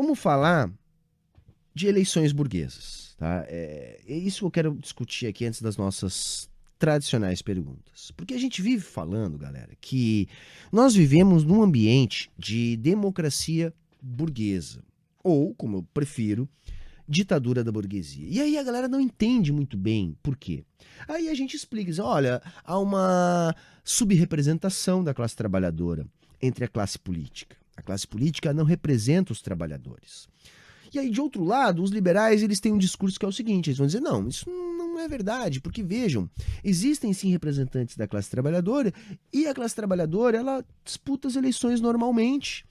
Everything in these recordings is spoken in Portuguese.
Vamos falar de eleições burguesas, tá? É isso que eu quero discutir aqui antes das nossas tradicionais perguntas. Porque a gente vive falando, galera, que nós vivemos num ambiente de democracia burguesa, ou, como eu prefiro, ditadura da burguesia. E aí a galera não entende muito bem por quê. Aí a gente explica, diz, olha, há uma subrepresentação da classe trabalhadora entre a classe política. A classe política não representa os trabalhadores. E aí, de outro lado, os liberais eles têm um discurso que é o seguinte: eles vão dizer, não, isso não é verdade, porque vejam, existem sim representantes da classe trabalhadora e a classe trabalhadora ela disputa as eleições normalmente.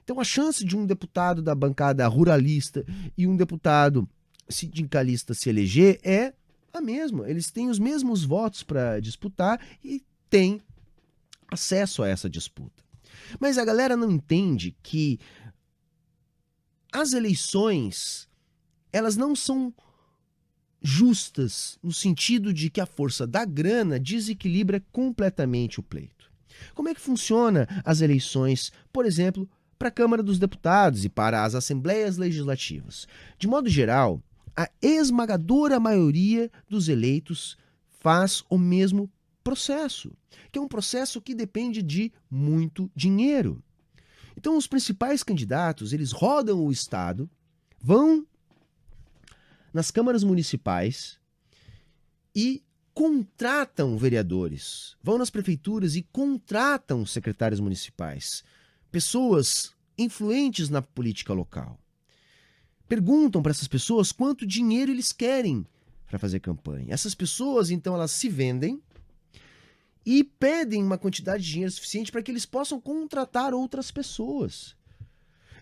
Então, a chance de um deputado da bancada ruralista e um deputado sindicalista se eleger é a mesma. Eles têm os mesmos votos para disputar e têm acesso a essa disputa. Mas a galera não entende que as eleições, elas não são justas no sentido de que a força da grana desequilibra completamente o pleito. Como é que funciona as eleições, por exemplo, para a Câmara dos Deputados e para as Assembleias Legislativas? De modo geral, a esmagadora maioria dos eleitos faz o mesmo processo, que é um processo que depende de muito dinheiro. Então, os principais candidatos, eles rodam o estado, vão nas câmaras municipais e contratam vereadores, vão nas prefeituras e contratam secretários municipais, pessoas influentes na política local. Perguntam para essas pessoas quanto dinheiro eles querem para fazer campanha. Essas pessoas, então, elas se vendem e pedem uma quantidade de dinheiro suficiente para que eles possam contratar outras pessoas.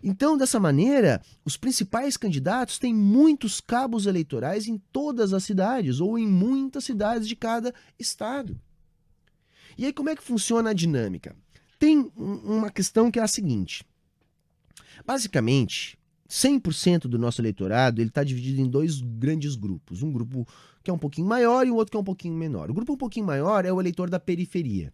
Então, dessa maneira, os principais candidatos têm muitos cabos eleitorais em todas as cidades ou em muitas cidades de cada estado. E aí, como é que funciona a dinâmica? Tem uma questão que é a seguinte. Basicamente, 100% do nosso eleitorado está dividido em dois grandes grupos. Um grupo que é um pouquinho maior e o outro que é um pouquinho menor. O grupo um pouquinho maior é o eleitor da periferia.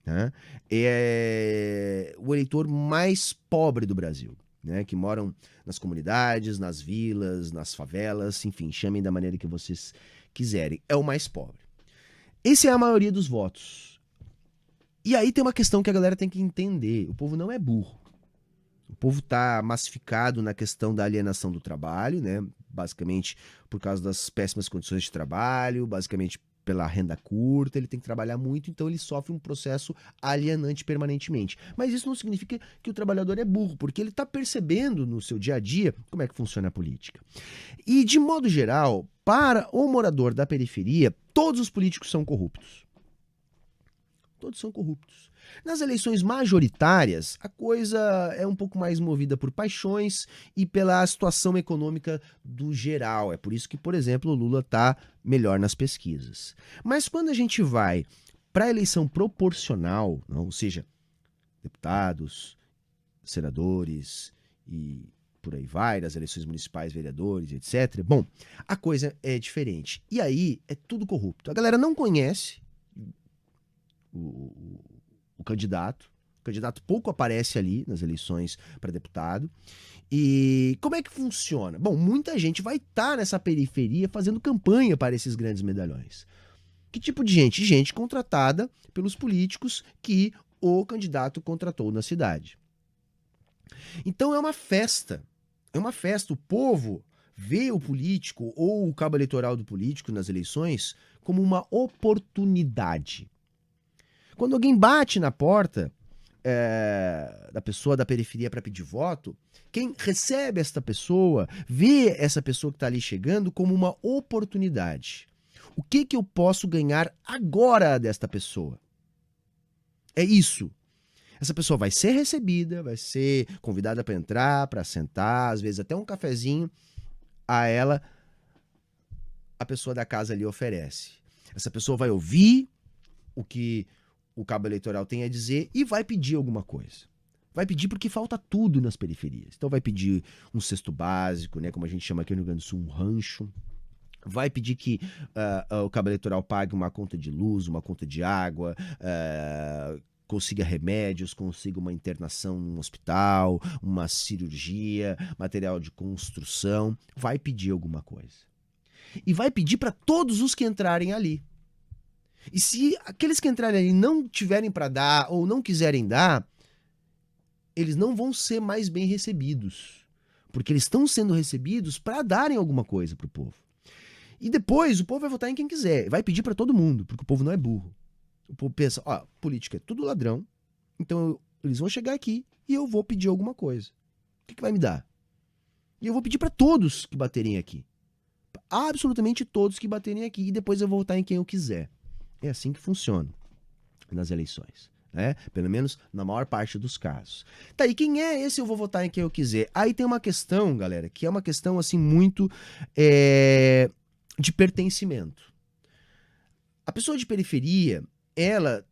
Né? É o eleitor mais pobre do Brasil, né? Que moram nas comunidades, nas vilas, nas favelas, enfim, chamem da maneira que vocês quiserem. É o mais pobre. Essa é a maioria dos votos. E aí tem uma questão que a galera tem que entender. O povo não é burro. O povo está massificado na questão da alienação do trabalho, né? Basicamente por causa das péssimas condições de trabalho, basicamente pela renda curta, ele tem que trabalhar muito, então ele sofre um processo alienante permanentemente. Mas isso não significa que o trabalhador é burro, porque ele está percebendo no seu dia a dia como é que funciona a política. E, de modo geral, para o morador da periferia, todos os políticos são corruptos. Todos são corruptos. Nas eleições majoritárias, a coisa é um pouco mais movida por paixões e pela situação econômica do geral. É por isso que, por exemplo, o Lula está melhor nas pesquisas. Mas quando a gente vai para a eleição proporcional, ou seja, deputados, senadores e por aí vai, das eleições municipais, vereadores, etc., bom, a coisa é diferente. E aí é tudo corrupto. A galera não conhece o candidato. O candidato pouco aparece ali nas eleições para deputado. E como é que funciona? Bom, muita gente vai estar nessa periferia fazendo campanha para esses grandes medalhões. Que tipo de gente? Gente contratada pelos políticos que o candidato contratou na cidade. Então é uma festa. É uma festa. O povo vê o político ou o cabo eleitoral do político nas eleições como uma oportunidade. Quando alguém bate na porta da pessoa da periferia para pedir voto, quem recebe esta pessoa vê essa pessoa que está ali chegando como uma oportunidade. O que eu posso ganhar agora desta pessoa? É isso. Essa pessoa vai ser recebida, vai ser convidada para entrar, para sentar, às vezes até um cafezinho a ela, a pessoa da casa ali oferece. Essa pessoa vai ouvir o que o cabo eleitoral tem a dizer e vai pedir alguma coisa. Vai pedir porque falta tudo nas periferias. Então vai pedir um cesto básico, né, como a gente chama aqui no Rio Grande do Sul, um rancho. Vai pedir que o cabo eleitoral pague uma conta de luz, uma conta de água, consiga remédios, consiga uma internação num hospital, uma cirurgia, material de construção, vai pedir alguma coisa. E vai pedir para todos os que entrarem ali. E se aqueles que entrarem ali não tiverem para dar ou não quiserem dar, eles não vão ser mais bem recebidos. Porque eles estão sendo recebidos para darem alguma coisa para o povo. E depois o povo vai votar em quem quiser. Vai pedir para todo mundo, porque o povo não é burro. O povo pensa, ó, política é tudo ladrão, então eles vão chegar aqui e eu vou pedir alguma coisa. O que vai me dar? E eu vou pedir para todos que baterem aqui. Absolutamente todos que baterem aqui. E depois eu vou votar em quem eu quiser. É assim que funciona nas eleições. Né? Pelo menos na maior parte dos casos. Tá, e quem é esse eu vou votar em quem eu quiser? Aí tem uma questão, galera, que é uma questão assim muito de pertencimento. A pessoa de periferia, ela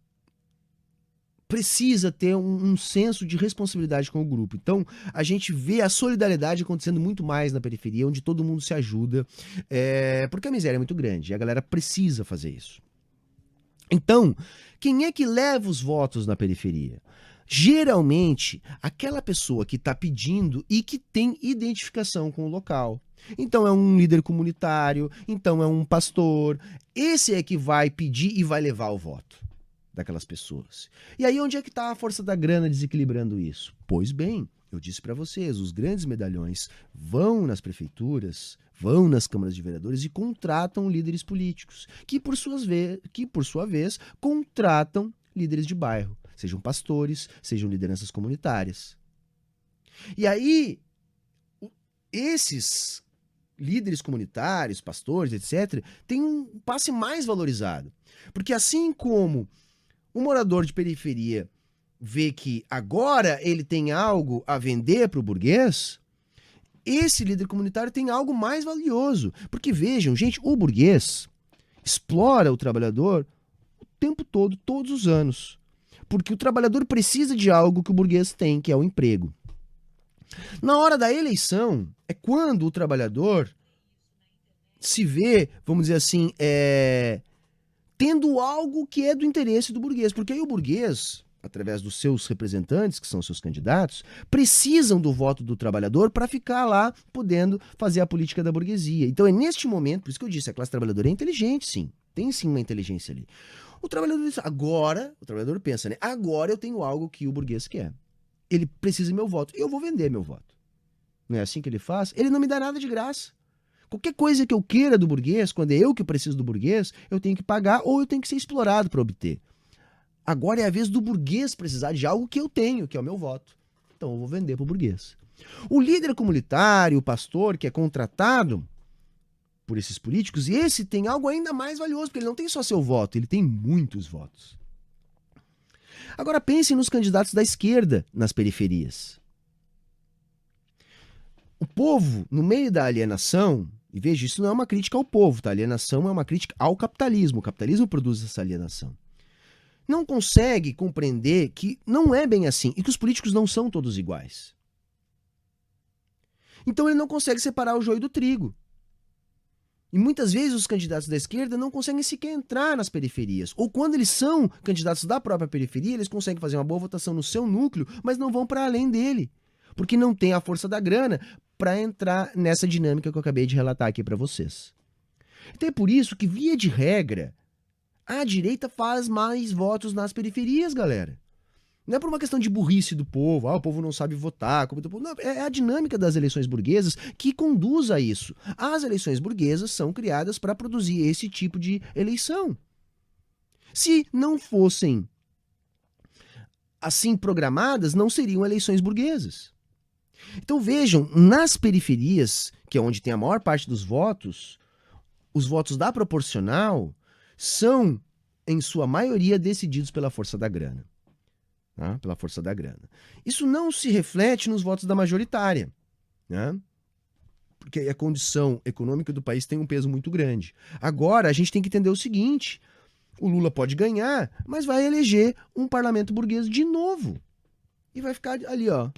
precisa ter um senso de responsabilidade com o grupo. Então, a gente vê a solidariedade acontecendo muito mais na periferia, onde todo mundo se ajuda, porque a miséria é muito grande e a galera precisa fazer isso. Então, quem é que leva os votos na periferia? Geralmente, aquela pessoa que está pedindo e que tem identificação com o local. Então é um líder comunitário, então é um pastor. Esse é que vai pedir e vai levar o voto daquelas pessoas. E aí onde é que está a força da grana desequilibrando isso? Pois bem, eu disse para vocês, os grandes medalhões vão nas prefeituras, vão nas câmaras de vereadores e contratam líderes políticos, que por sua vez contratam líderes de bairro, sejam pastores, sejam lideranças comunitárias. E aí, esses líderes comunitários, pastores, etc., têm um passe mais valorizado. Porque assim como um morador de periferia vê que agora ele tem algo a vender para o burguês, esse líder comunitário tem algo mais valioso. Porque vejam, gente, o burguês explora o trabalhador o tempo todo, todos os anos. Porque o trabalhador precisa de algo que o burguês tem, que é o emprego. Na hora da eleição, é quando o trabalhador se vê, vamos dizer assim, tendo algo que é do interesse do burguês. Porque aí o burguês, através dos seus representantes, que são seus candidatos, precisam do voto do trabalhador para ficar lá podendo fazer a política da burguesia. Então é neste momento, por isso que eu disse, a classe trabalhadora é inteligente, sim. Tem sim uma inteligência ali. O trabalhador pensa, né? Agora eu tenho algo que o burguês quer. Ele precisa do meu voto. Eu vou vender meu voto. Não é assim que ele faz? Ele não me dá nada de graça. Qualquer coisa que eu queira do burguês, quando é eu que preciso do burguês, eu tenho que pagar ou eu tenho que ser explorado para obter. Agora é a vez do burguês precisar de algo que eu tenho, que é o meu voto. Então eu vou vender para o burguês. O líder comunitário, o pastor que é contratado por esses políticos, e esse tem algo ainda mais valioso, porque ele não tem só seu voto, ele tem muitos votos. Agora pensem nos candidatos da esquerda nas periferias. O povo, no meio da alienação, e veja, isso não é uma crítica ao povo, tá? A alienação é uma crítica ao capitalismo. O capitalismo produz essa alienação. Não consegue compreender que não é bem assim e que os políticos não são todos iguais. Então ele não consegue separar o joio do trigo. E muitas vezes os candidatos da esquerda não conseguem sequer entrar nas periferias. Ou quando eles são candidatos da própria periferia, eles conseguem fazer uma boa votação no seu núcleo, mas não vão para além dele. Porque não tem a força da grana para entrar nessa dinâmica que eu acabei de relatar aqui para vocês. Então é por isso que, via de regra, a direita faz mais votos nas periferias, galera. Não é por uma questão de burrice do povo, o povo não sabe votar. Não, é a dinâmica das eleições burguesas que conduz a isso. As eleições burguesas são criadas para produzir esse tipo de eleição. Se não fossem assim programadas, não seriam eleições burguesas. Então vejam, nas periferias, que é onde tem a maior parte dos votos, os votos da proporcional são, em sua maioria, decididos pela força da grana. Tá? Pela força da grana. Isso não se reflete nos votos da majoritária, né? Porque a condição econômica do país tem um peso muito grande. Agora, a gente tem que entender o seguinte, o Lula pode ganhar, mas vai eleger um parlamento burguês de novo. E vai ficar ali, ó,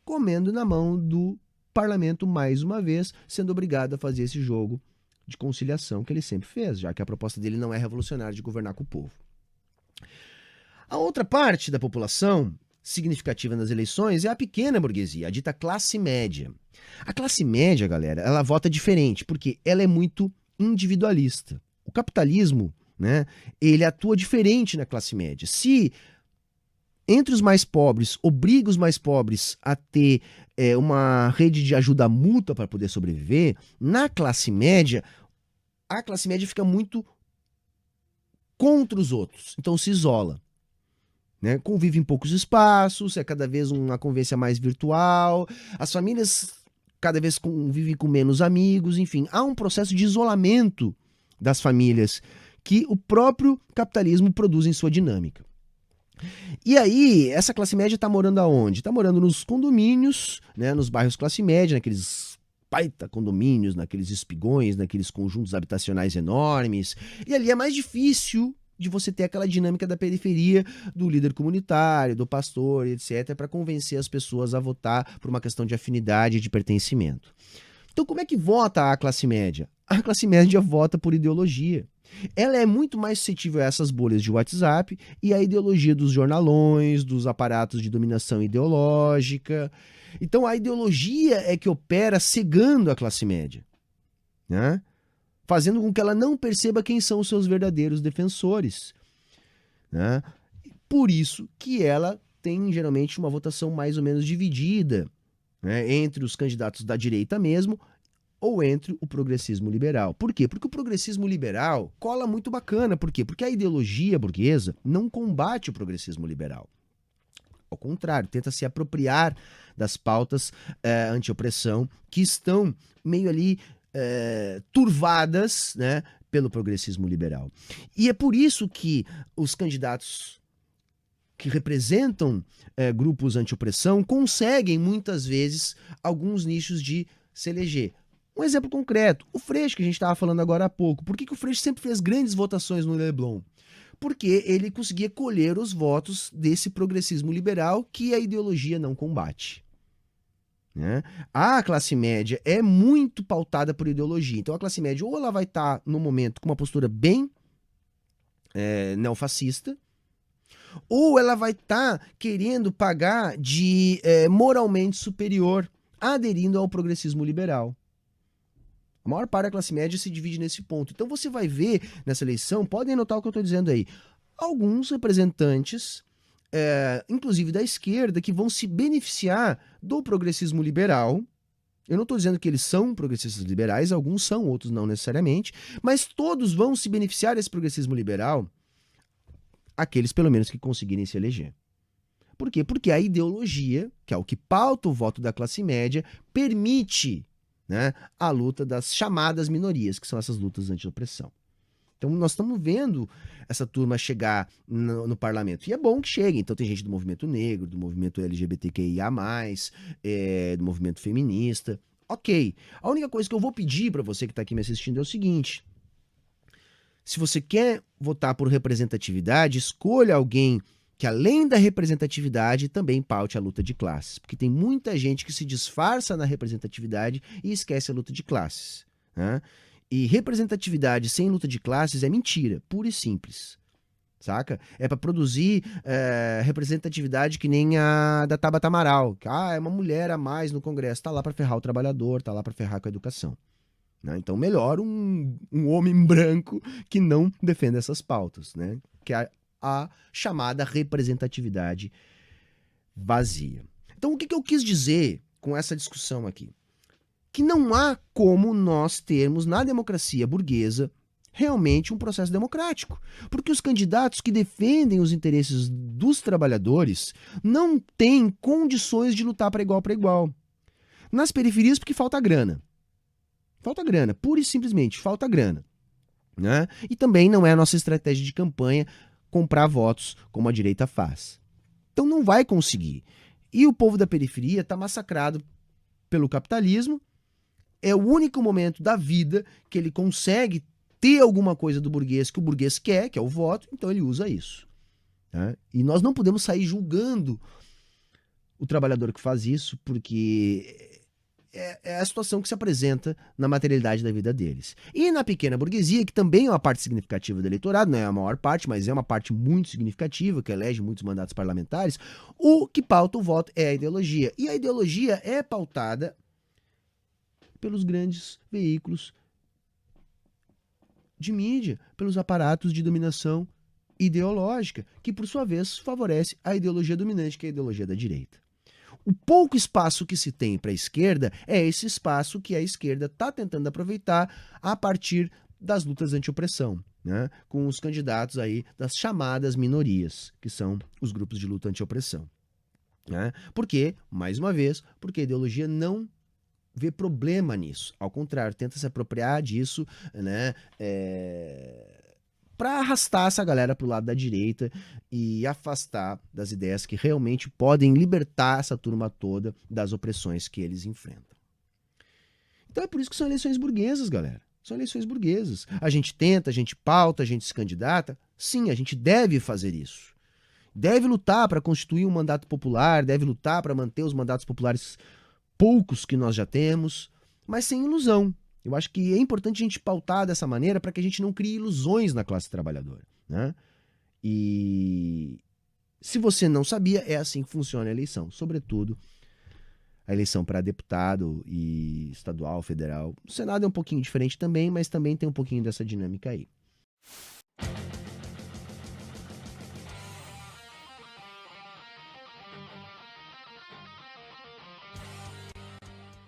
comendo na mão do parlamento mais uma vez, sendo obrigado a fazer esse jogo de conciliação que ele sempre fez, já que a proposta dele não é revolucionária de governar com o povo. A outra parte da população significativa nas eleições é a pequena burguesia, a dita classe média. A classe média, galera, ela vota diferente, porque ela é muito individualista. O capitalismo, né, ele atua diferente na classe média. Se entre os mais pobres, obriga os mais pobres a ter uma rede de ajuda mútua para poder sobreviver, na classe média, a classe média fica muito contra os outros, então se isola. Né? Convive em poucos espaços, é cada vez uma convivência mais virtual, as famílias cada vez convivem com menos amigos, enfim, há um processo de isolamento das famílias que o próprio capitalismo produz em sua dinâmica. E aí, essa classe média está morando aonde? Está morando nos condomínios, né, nos bairros classe média, naqueles baita condomínios, naqueles espigões, naqueles conjuntos habitacionais enormes, e ali é mais difícil de você ter aquela dinâmica da periferia, do líder comunitário, do pastor, etc., para convencer as pessoas a votar por uma questão de afinidade e de pertencimento. Então, como é que vota a classe média? A classe média vota por ideologia. Ela é muito mais suscetível a essas bolhas de WhatsApp e à ideologia dos jornalões, dos aparatos de dominação ideológica. Então, a ideologia é que opera cegando a classe média, né? Fazendo com que ela não perceba quem são os seus verdadeiros defensores, né? Por isso que ela tem geralmente uma votação mais ou menos dividida, né, entre os candidatos da direita mesmo ou entre o progressismo liberal. Por quê? Porque o progressismo liberal cola muito bacana. Por quê? Porque a ideologia burguesa não combate o progressismo liberal. Ao contrário, tenta se apropriar das pautas anti-opressão que estão meio ali turvadas, né, pelo progressismo liberal. E é por isso que os candidatos que representam grupos anti-opressão conseguem muitas vezes alguns nichos de se eleger. Um exemplo concreto, o Freixo, que a gente estava falando agora há pouco. Por que o Freixo sempre fez grandes votações no Leblon? Porque ele conseguia colher os votos desse progressismo liberal que a ideologia não combate. Né? A classe média é muito pautada por ideologia. Então a classe média ou ela vai estar no momento com uma postura bem neofascista, ou ela vai estar querendo pagar de moralmente superior, aderindo ao progressismo liberal. A maior parte da classe média se divide nesse ponto. Então você vai ver nessa eleição, podem notar o que eu estou dizendo aí, alguns representantes, inclusive da esquerda, que vão se beneficiar do progressismo liberal. Eu não estou dizendo que eles são progressistas liberais, alguns são, outros não necessariamente, mas todos vão se beneficiar desse progressismo liberal, aqueles pelo menos que conseguirem se eleger. Por quê? Porque a ideologia, que é o que pauta o voto da classe média, permite, né, a luta das chamadas minorias, que são essas lutas anti-opressão. Então nós estamos vendo essa turma chegar no parlamento. E é bom que chegue. Então tem gente do movimento negro, do movimento LGBTQIA+, do movimento feminista. Ok. A única coisa que eu vou pedir para você que está aqui me assistindo é o seguinte. Se você quer votar por representatividade, escolha alguém que, além da representatividade, também paute a luta de classes. Porque tem muita gente que se disfarça na representatividade e esquece a luta de classes, né? E representatividade sem luta de classes é mentira, pura e simples. Saca? É para produzir representatividade que nem a da Tabata Amaral. Que, é uma mulher a mais no Congresso. Tá lá para ferrar o trabalhador, tá lá para ferrar com a educação. Né? Então, melhor um homem branco que não defenda essas pautas, né? Que é a chamada representatividade vazia. Então, o que eu quis dizer com essa discussão aqui? Que não há como nós termos na democracia burguesa realmente um processo democrático. Porque os candidatos que defendem os interesses dos trabalhadores não têm condições de lutar para igual. Nas periferias, porque falta grana. Falta grana, pura e simplesmente, falta grana. Né? E também não é a nossa estratégia de campanha comprar votos como a direita faz. Então não vai conseguir. E o povo da periferia está massacrado pelo capitalismo. É o único momento da vida que ele consegue ter alguma coisa do burguês que o burguês quer, que é o voto, então ele usa isso. Né? E nós não podemos sair julgando o trabalhador que faz isso, porque é a situação que se apresenta na materialidade da vida deles. E na pequena burguesia, que também é uma parte significativa do eleitorado, não é a maior parte, mas é uma parte muito significativa, que elege muitos mandatos parlamentares, o que pauta o voto é a ideologia. E a ideologia é pautada pelos grandes veículos de mídia, pelos aparatos de dominação ideológica, que por sua vez favorece a ideologia dominante, que é a ideologia da direita. O pouco espaço que se tem para a esquerda é esse espaço que a esquerda está tentando aproveitar a partir das lutas anti-opressão, né? Com os candidatos aí das chamadas minorias, que são os grupos de luta anti-opressão. Né? Por quê? Mais uma vez, porque a ideologia não vê problema nisso. Ao contrário, tenta se apropriar disso, né? Para arrastar essa galera pro lado da direita e afastar das ideias que realmente podem libertar essa turma toda das opressões que eles enfrentam. Então é por isso que são eleições burguesas, galera. São eleições burguesas. A gente tenta, a gente pauta, a gente se candidata. Sim, a gente deve fazer isso. Deve lutar para constituir um mandato popular, deve lutar para manter os mandatos populares poucos que nós já temos, mas sem ilusão. Eu acho que é importante a gente pautar dessa maneira para que a gente não crie ilusões na classe trabalhadora, né? E se você não sabia, é assim que funciona a eleição, sobretudo a eleição para deputado e estadual, federal. O Senado é um pouquinho diferente também, mas também tem um pouquinho dessa dinâmica aí.